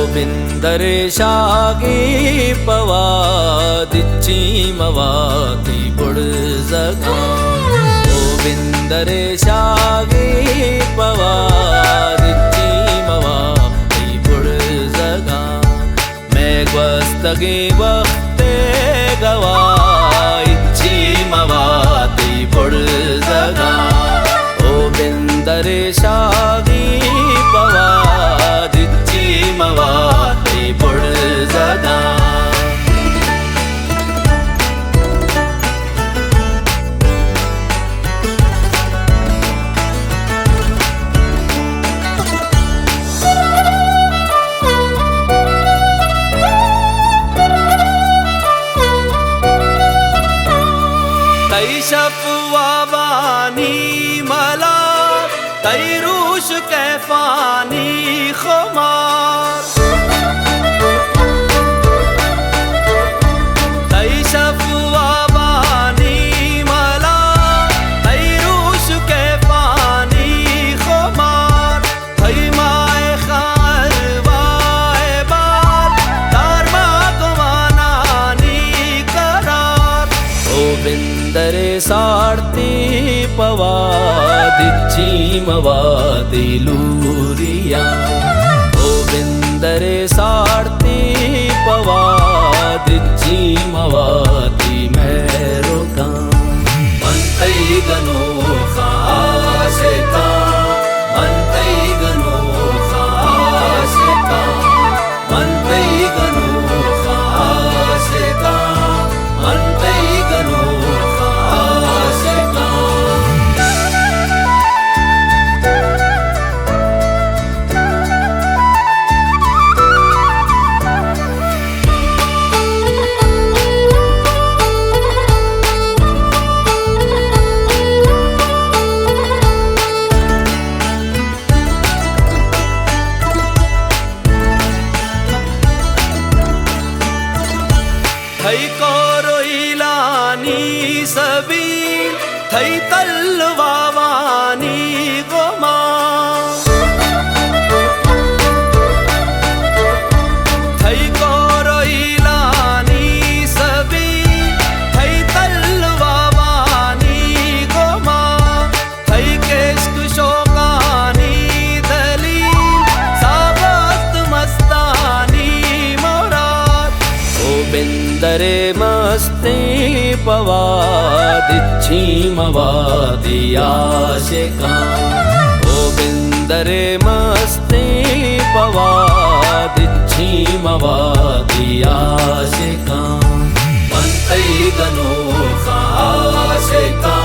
गोविंदरे शागी पवादिच्ची मवाती बुड़जगा गोविंदरे शागी पवादिच्ची मवाती बुड़जगा मैं ग्वस्तगी वक्ते गवा इच्ची मवाती बुड़जगा गोविंदरे शागी पवादिच्ची मवाती बुड़जगा तै शफवाबानी मला तै रूश कैफानी खुमार तै शफवाबानी मला तै रूश कैफानी खुमार तै माए खारवाए बार तारमा गुमानानी करार गोविंदरे सारती पवादिच्ची मवाती लूरिया गोविंदरे सारती पवादिच्ची मवाती मेरुका मंतै गनो खासेका मंतै गनो खासेका मंतै गनो खासेका मंतै गनो खासेका थई कोरोइलानी सबील थई तलवावानी गोमा थई कोरोइलानी सबील थई तलवावानी गोमा थई केश्क शोकानी दलील साबत मस्तानी मोरात गोविंदरे मस्ती पवादिच्ची मवाती आशिका गोविंदरे मस्ती पवादिच्ची मवाती आशिका मंतै गनो खासेका